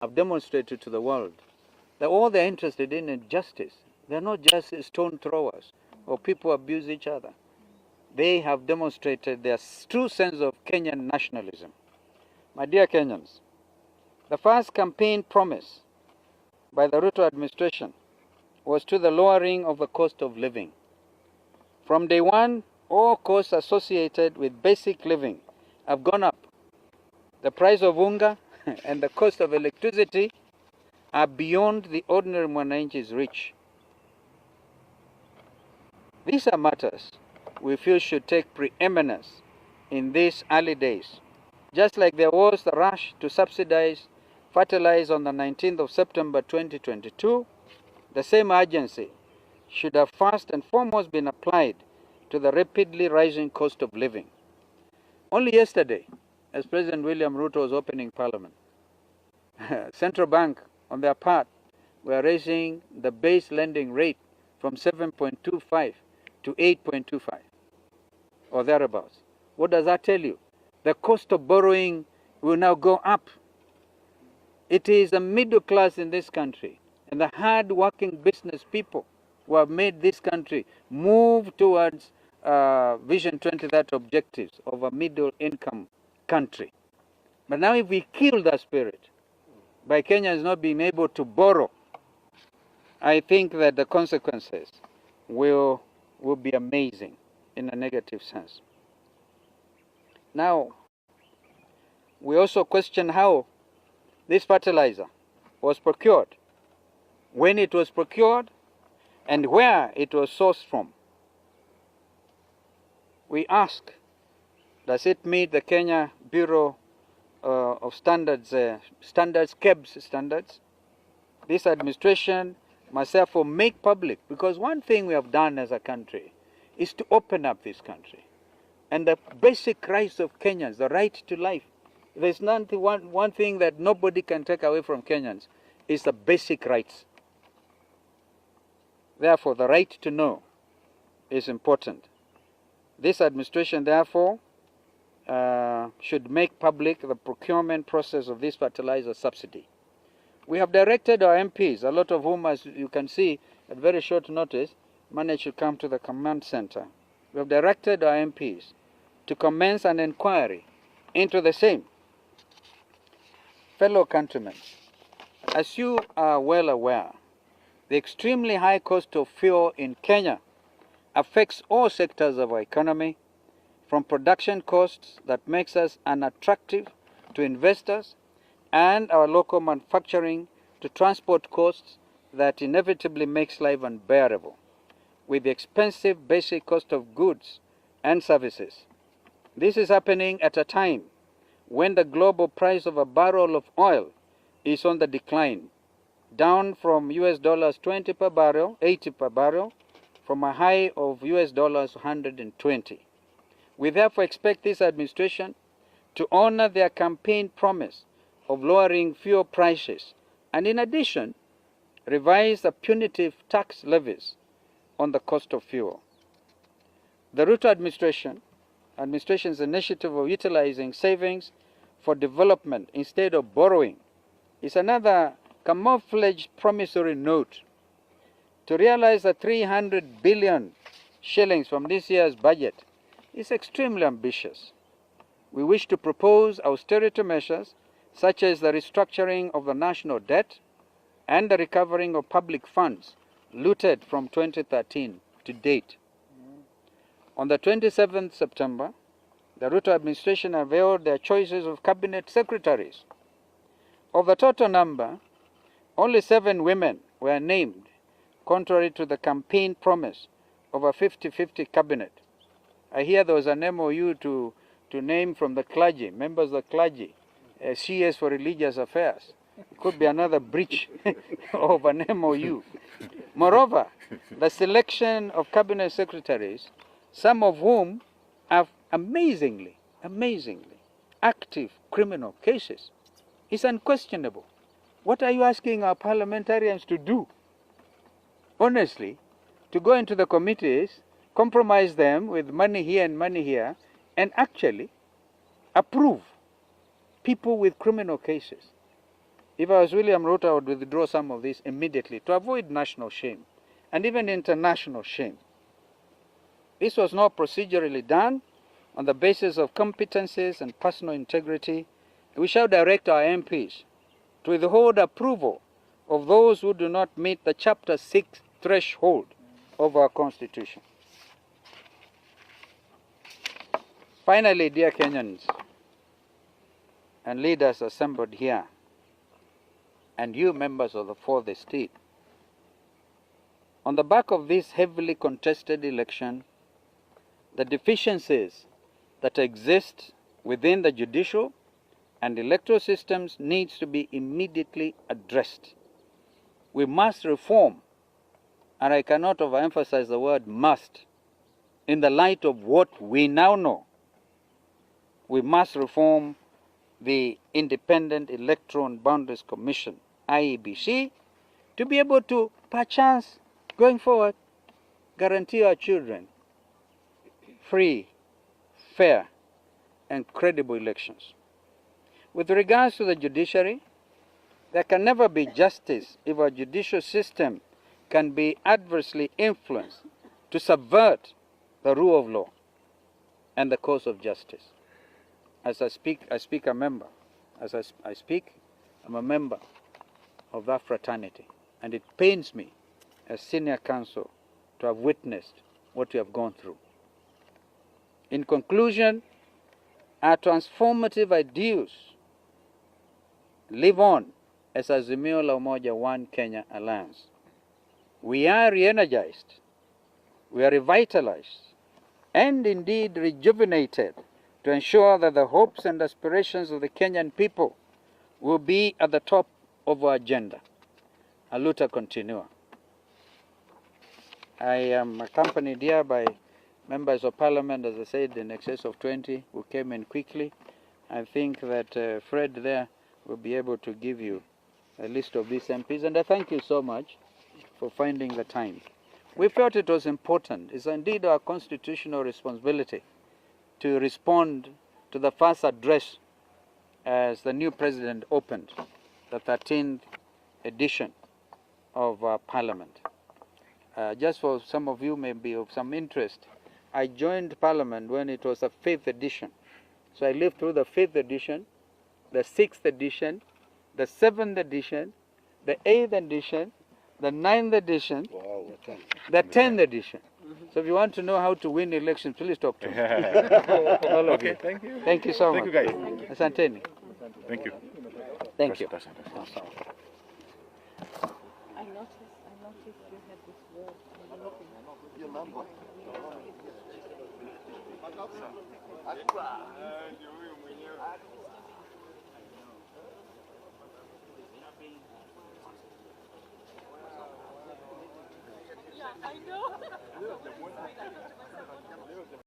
have demonstrated to the world that all they're interested in is justice. They're not just stone throwers or people who abuse each other. They have demonstrated their true sense of Kenyan nationalism. My dear Kenyans, the first campaign promise by the Ruto administration was to the lowering of the cost of living. From day one, all costs associated with basic living have gone up. The price of unga and the cost of electricity are beyond the ordinary mwananchi's reach. These are matters we feel should take preeminence in these early days. Just like there was the rush to subsidize fertilizer on the 19th of September 2022, the same urgency should have first and foremost been applied to the rapidly rising cost of living. Only yesterday, as President William Ruto was opening Parliament, Central Bank, on their part, were raising the base lending rate from 7.25 to 8.25, or thereabouts. What does that tell you? The cost of borrowing will now go up. It is the middle class in this country and the hard-working business people who have made this country move towards Vision 2030 objectives of a middle-income country. But now if we kill that spirit by Kenyans not being able to borrow, I think that the consequences will be amazing in a negative sense. Now, we also question how this fertilizer was procured, when it was procured, and where it was sourced from. We ask, does it meet the Kenya Bureau of Standards, KEBS standards? This administration must therefore make public, because one thing we have done as a country is to open up this country. And the basic rights of Kenyans, the right to life, there's one thing that nobody can take away from Kenyans, is the basic rights. Therefore, the right to know is important. This administration, therefore, should make public the procurement process of this fertilizer subsidy. We have directed our MPs, a lot of whom, as you can see, at very short notice, managed to come to the command center. We have directed our MPs to commence an inquiry into the same. Fellow countrymen, as you are well aware, the extremely high cost of fuel in Kenya affects all sectors of our economy, from production costs that makes us unattractive to investors and our local manufacturing to transport costs that inevitably makes life unbearable, with the expensive basic cost of goods and services. This is happening at a time when the global price of a barrel of oil is on the decline, down from US dollars 20 per barrel, 80 per barrel, from a high of US dollars 120. We therefore expect this administration to honor their campaign promise of lowering fuel prices, and in addition, revise the punitive tax levies on the cost of fuel. The Ruto administration's initiative of utilizing savings for development instead of borrowing is another camouflaged promissory note. To realize the 300 billion shillings from this year's budget is extremely ambitious. We wish to propose austerity measures such as the restructuring of the national debt and the recovering of public funds looted from 2013 to date. On the 27th September, the Ruto administration unveiled their choices of cabinet secretaries. Of the total number, only 7 women were named, contrary to the campaign promise of a 50-50 cabinet. I hear there was an MOU to name from the clergy, members of the clergy, CS for religious affairs. It could be another breach of an MOU. Moreover, the selection of cabinet secretaries, some of whom have amazingly active criminal cases, is unquestionable. What are you asking our parliamentarians to do? Honestly, to go into the committees, compromise them with money here and money here, and actually approve people with criminal cases. If I was William Ruto, I would withdraw some of these immediately to avoid national shame and even international shame. This was not procedurally done on the basis of competencies and personal integrity. We shall direct our MPs to withhold approval of those who do not meet the Chapter 6 threshold of our Constitution. Finally, dear Kenyans and leaders assembled here, and you members of the Fourth Estate, on the back of this heavily contested election, the deficiencies that exist within the judicial and electoral systems needs to be immediately addressed. We must reform, and I cannot overemphasize the word must, in the light of what we now know. We must reform the Independent Electoral and Boundaries Commission, IEBC, to be able to, perchance, going forward, guarantee our children free, fair, and credible elections. With regards to the judiciary, there can never be justice if our judicial system can be adversely influenced to subvert the rule of law and the cause of justice. As I speak a member. As I speak, I'm a member of that fraternity. And it pains me as senior counsel to have witnessed what we have gone through. In conclusion, our transformative ideals live on as Azimio la Umoja One Kenya Alliance. We are re-energized, we are revitalized, and indeed rejuvenated to ensure that the hopes and aspirations of the Kenyan people will be at the top of our agenda. A luta continua. I am accompanied here by members of parliament, as I said, in excess of 20 who came in quickly. I think that Fred there will be able to give you a list of these MPs, and I thank you so much for finding the time. We felt it was important. It's indeed our constitutional responsibility to respond to the first address as the new president opened the 13th edition of Parliament. Just for some of you may be of some interest, I joined Parliament when it was a 5th edition. So I lived through the 5th edition, the 6th edition, the 7th edition, the 8th edition, the 9th edition, wow, the 10th edition. So if you want to know how to win elections, please talk to me. All of you. Thank you. Thank you so much. Thank you, guys. Asanteni. Thank you. Thank you. I noticed you had this word. Your number. Yeah, I know.